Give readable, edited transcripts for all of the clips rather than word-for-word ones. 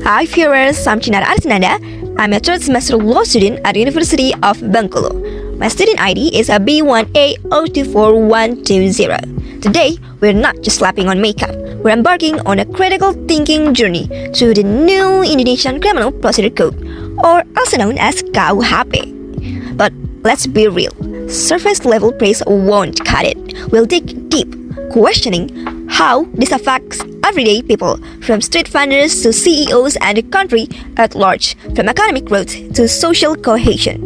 Hi viewers, I'm Trinanda. I'm a third semester law student at the University of Bengkulu. My student ID is a B1A024120. Today, we're not just slapping on makeup, we're embarking on a critical thinking journey through the new Indonesian Criminal Procedure Code, or also known as KUHP. But let's be real, surface level praise won't cut it. We'll dig deep, questioning how this affects everyday people, from street vendors to CEOs and the country at large, from economic growth to social cohesion.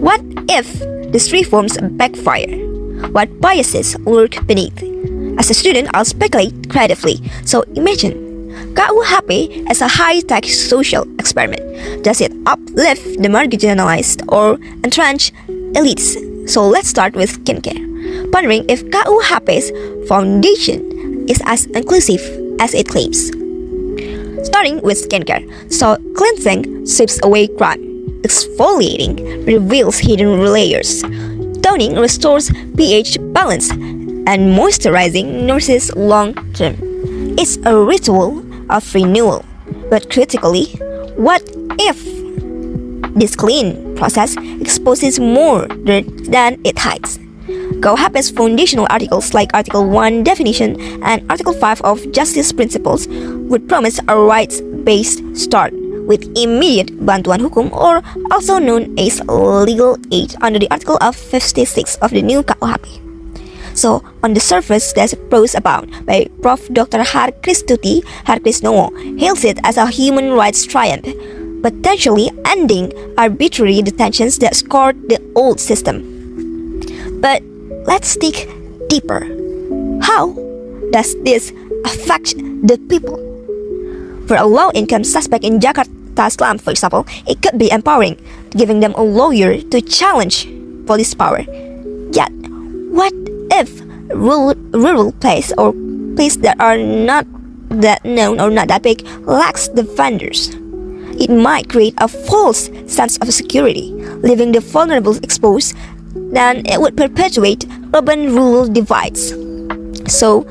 What if these reforms backfire? What biases lurk beneath? As a student, I'll speculate creatively. So imagine KUHP as a high-tech social experiment. Does it uplift the marginalized or entrench elites? So let's start with skincare. Pondering if KUHP's foundation is as inclusive as it claims. Starting with skincare. So cleansing sweeps away crime. Exfoliating reveals hidden layers. Toning restores pH balance. And moisturizing nurses long term. It's a ritual of renewal. But critically, what if this clean process exposes more dirt than it hides? KUHP's foundational articles like Article 1 Definition and Article 5 of Justice Principles would promise a rights-based start with immediate bantuan hukum, or also known as legal aid under the Article of 56 of the new KUHP. So, on the surface, there's pros abound by Prof. Dr. Harkrisnowo hails it as a human rights triumph, potentially ending arbitrary detentions that scarred the old system. But let's dig deeper. How does this affect the people? For a low-income suspect in Jakarta slum, for example, it could be empowering, giving them a lawyer to challenge police power. Yet, what if rural place or places that are not that known or not that big lacks defenders? It might create a false sense of security, leaving the vulnerable exposed. Then it would perpetuate urban-rural divides. So,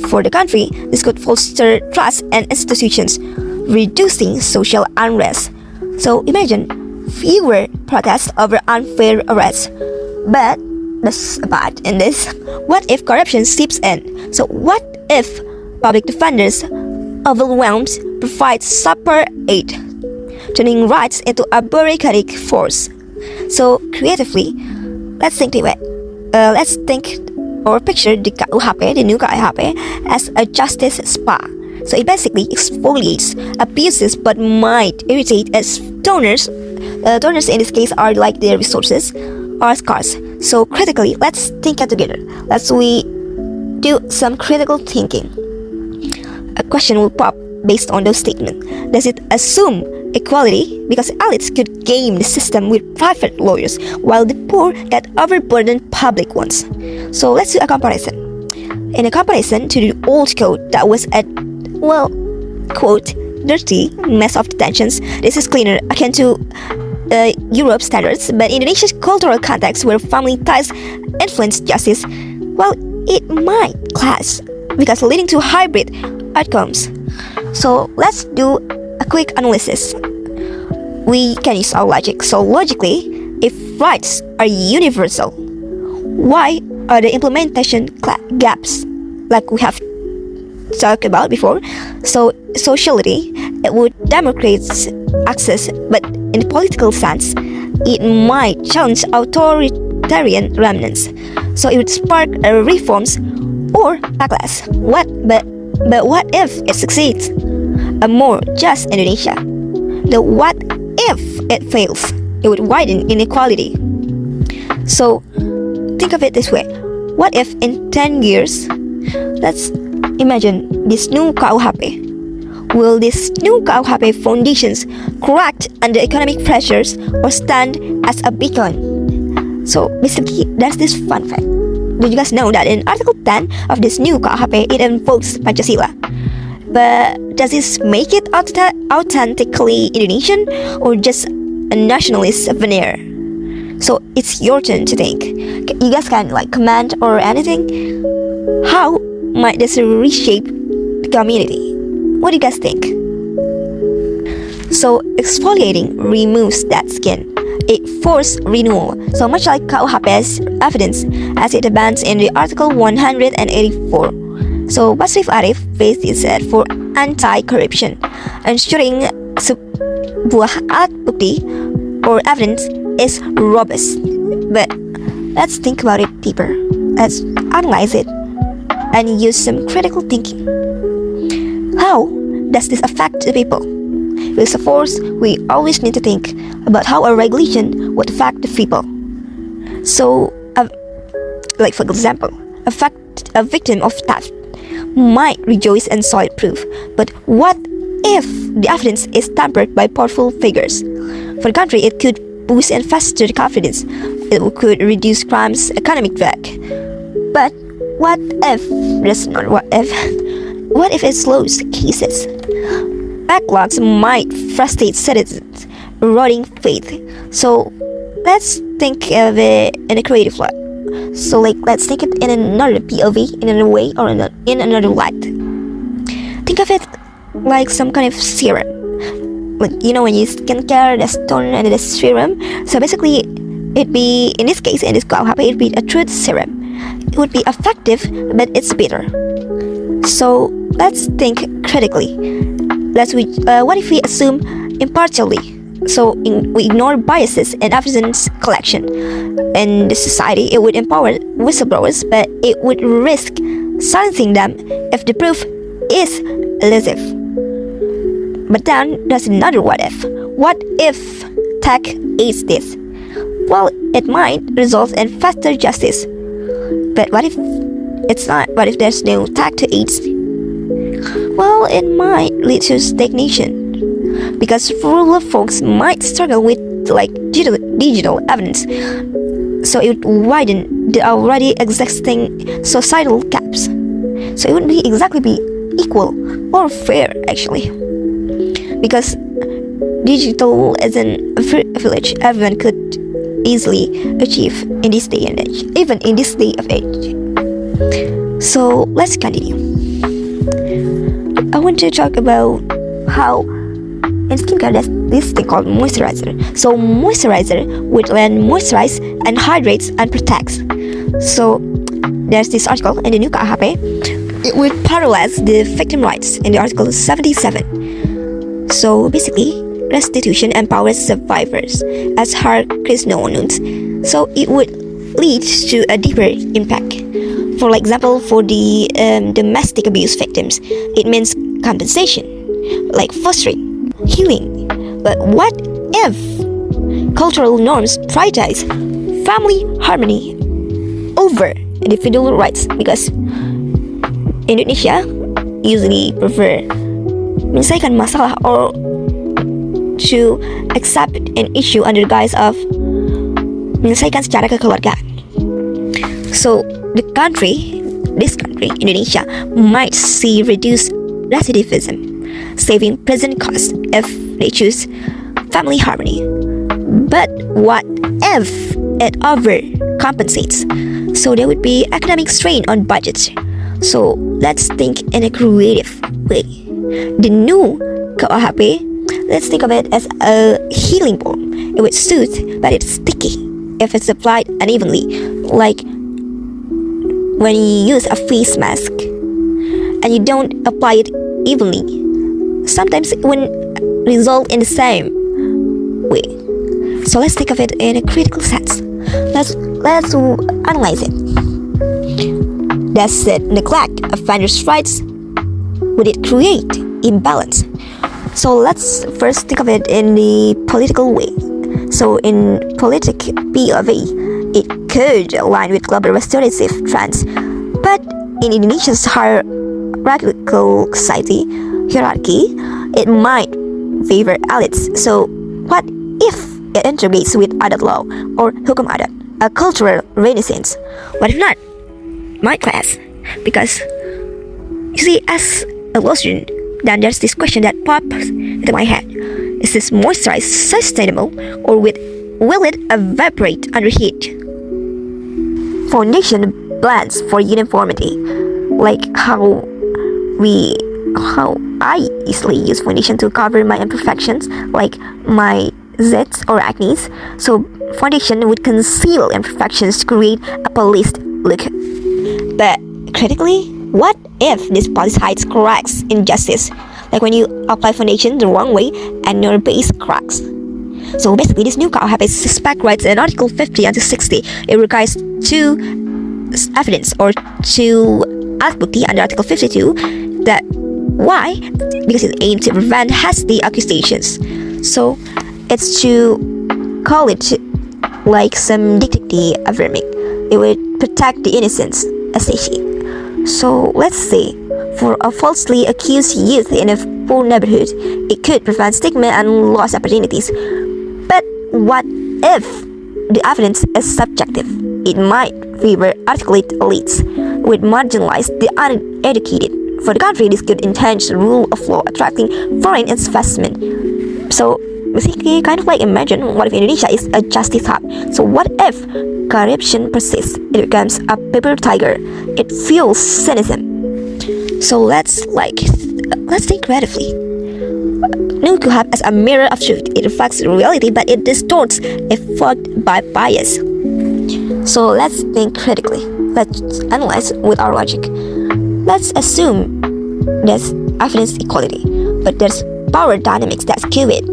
for the country, this could foster trust in institutions, reducing social unrest. So, imagine fewer protests over unfair arrests. But there's a but in this. What if corruption seeps in? So, what if public defenders overwhelmed provide super aid, turning rights into a bureaucratic force? So, creatively, let's think or picture the KUHP, the new KUHP, as a justice spa. So it basically exfoliates abuses but might irritate as donors. Donors in this case are like their resources are scarce. So critically, let's think it together. We do some critical thinking. A question will pop based on those statements. Does it assume equality because elites could game the system with private lawyers while the poor get overburdened public ones? So let's do a comparison. In a comparison to the old code that was a, well, quote, dirty mess of detentions, this is cleaner, akin to Europe standards, but in Indonesia's cultural context where family ties influence justice, well, it might clash because leading to hybrid outcomes. So let's do a quick analysis. We can use our logic. So logically, if rights are universal, why are the implementation gaps like we have talked about before? So socially, it would democrate access, but in the political sense, it might challenge authoritarian remnants. So it would spark reforms or backlash. But what if it succeeds? A more just Indonesia. The what if it fails? It would widen inequality. So think of it this way. What if in 10 years, let's imagine this new KUHP Will this new KUHP foundations crack under economic pressures or stand as a beacon? So basically, there's this fun fact. Did you guys know that in Article 10 of this new KUHP, it invokes Pancasila? But does this make it authentically Indonesian or just a nationalist veneer? So it's your turn to think. You guys can comment or anything. How might this reshape the community? What do you guys think? So exfoliating removes that skin. It forces renewal, so much like KUHP's evidence as it abounds in the Article 184. So Basrif Arif faced it said for anti-corruption, ensuring sebuah alat bukti or evidence is robust. But let's think about it deeper. Let's analyze it and use some critical thinking. How does this affect the people? With the force, we always need to think about how a regulation would affect the people. So, for example, a victim of theft might rejoice and saw it proof. But what if the evidence is tampered by powerful figures? For the country, it could boost and foster confidence. It could reduce crime's economic drag. But what if there's not what if? What if it slows cases? Backlogs might frustrate citizens, eroding faith. So let's think of it in a creative light. So let's think it in another POV, in another way, or in another light. Think of it like some kind of serum. When you skincare, the stone and the serum. So basically, it'd be, in this case, in this KUHP, it'd be a truth serum. It would be effective, but it's bitter. So let's think critically. What if we assume impartially? So we ignore biases in evidence collection. In the society, it would empower whistleblowers, but it would risk silencing them if the proof is elusive. But then there's another what if. What if tech aids this? Well, it might result in faster justice. But what if it's not? What if there's no tech to aid? Well, it might lead to stagnation, because rural folks might struggle with digital evidence, so it would widen the already existing societal gaps. So it wouldn't be equal or fair, actually, because digital isn't a privilege everyone could easily achieve in this day and age, even in this day of age. So let's continue. I want to talk about how in skincare there's this thing called moisturizer. So moisturizer would then moisturize and hydrates and protects. So there's this article in the new KUHP. It would paralyze the victim rights in the Article 77. So basically, restitution empowers survivors, as Krishna notes. So it would lead to a deeper impact. For example, for the domestic abuse victims, it means compensation, like fostering, healing. But what if cultural norms prioritize family harmony over individual rights? Because Indonesia usually prefer menyelesaikan masalah or to accept an issue under guise of menyelesaikan secara kekeluargaan. So this country, Indonesia, might see reduced recidivism, saving prison costs if they choose family harmony. But what if it overcompensates? So there would be economic strain on budgets. So let's think in a creative way. The new KUHP, let's think of it as a healing balm. It would soothe, but it's sticky if it's applied unevenly, like when you use a face mask and you don't apply it evenly. Sometimes it wouldn't result in the same way. So let's think of it in a critical sense. Let's analyze it. Does it neglect offenders' rights? Would it create imbalance? So let's first think of it in the political way. So in politic POV, it could align with global restorative trends. But in Indonesia's hierarchical society, hierarchy, it might favor elites. So what if it integrates with adat law or hukum adat, a cultural renaissance? What if not? My class. Because, you see, as a law student, then there's this question that pops into my head. Is this moisturize sustainable, or will it evaporate under heat? Foundation blends for uniformity, like how I easily use foundation to cover my imperfections, like my zits or acne. So foundation would conceal imperfections to create a polished look. But critically, what if this polish hides cracks, injustice, like when you apply foundation the wrong way and your base cracks? So basically, this new KUHAP suspect writes in Article 50 until 60. It requires two evidence or two alat bukti under Article 52. That why? Because it aims to prevent hasty accusations. So it's to call it like some dignity affirming. It would protect the innocence, essentially. So let's say for a falsely accused youth in a poor neighborhood, it could prevent stigma and lost opportunities. But what if the evidence is subjective? It might favor articulate elites, would marginalize the uneducated. For the country, this could enhance the rule of law, attracting foreign investment. So basically, kind of like imagine what if Indonesia is a justice hub. So what if corruption persists? It becomes a paper tiger. It fuels cynicism. So let's think creatively. New KUHAP as a mirror of truth. It reflects reality, but it distorts if fogged by bias. So let's think critically. Let's analyze with our logic. Let's assume there's evidence equality, but there's power dynamics that skew it.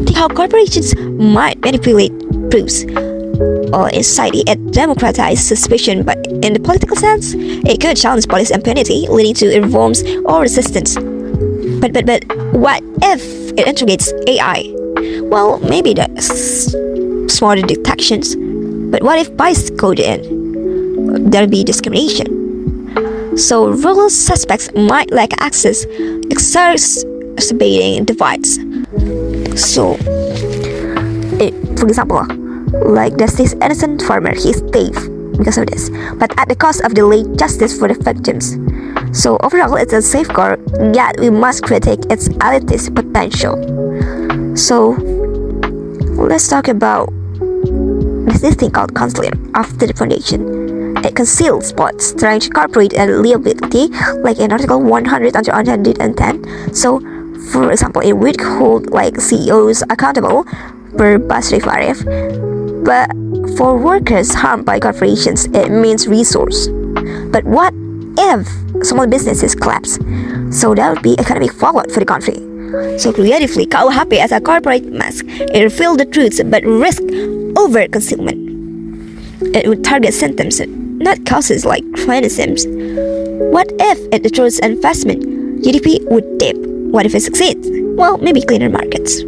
Think how corporations might manipulate proofs. Or in society, it democratizes suspicion, but in the political sense, it could challenge police impunity, leading to reforms or resistance. But what if it integrates AI? Well, maybe there's smarter detections. But what if bias coded in? There'll be discrimination. So rural suspects might lack access, exacerbating divides. So, for example, like there's this innocent farmer, he's safe because of this, but at the cost of delayed justice for the victims. So overall, it's a safeguard, yet we must critique its elitist potential. So let's talk about this thing called consular after the foundation. It conceals spots trying to incorporate a liability, like in Article 100 under 110. So, for example, it would hold like CEOs accountable per bus tariff, but for workers harmed by corporations, it means resource. But what if small businesses collapse? So that would be economic fallout for the country. So creatively, KUHAP as a corporate mask, it reveals the truths but risk over concealment. It would target symptoms, not causes like criticisms. What if it attracts investment? GDP would dip. What if it succeeds? Well, maybe cleaner markets.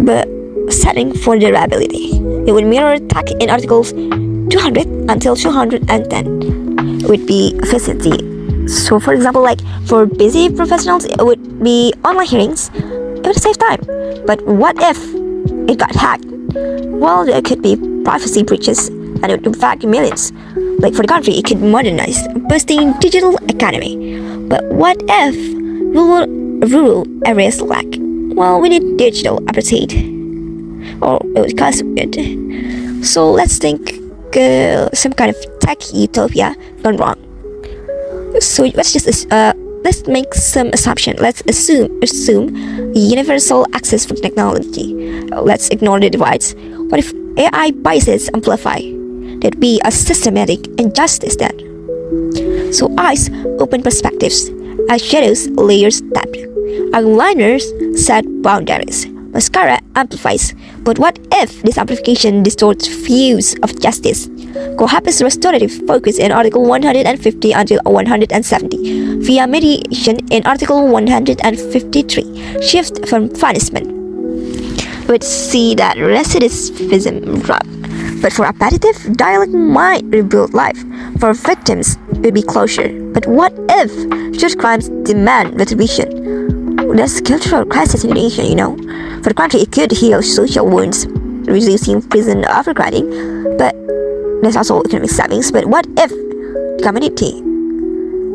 But setting for durability, it would mirror tech in Articles 200 until 210. It would be efficiency. So for example, like for busy professionals, it would be online hearings. It would save time. But what if it got hacked? Well, there could be privacy breaches and it would impact millions. Like for the country, it could modernize, boosting digital economy. But what if rural areas lack? Well, we need digital apartheid, or it would cause it. So let's think some kind of tech utopia gone wrong. So let's make some assumption. Let's assume universal access for technology. Let's ignore the divides. What if AI biases amplify? There'd be a systematic injustice then. So eyes open perspectives, eyeshadows layers depth, eyeliners set boundaries, mascara amplifies. But what if this amplification distorts views of justice? KUHAP's restorative focus in Article 150 until 170 via mediation in Article 153 shift from punishment. Would see that recidivism drop. But for appetitive, dialogue might rebuild life. For victims, it would be closure. But what if such crimes demand retribution? There's cultural crisis in Indonesia, For the country, it could heal social wounds, reducing prison overcrowding, but there's also economic savings. But what if the community,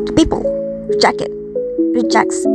the people, rejects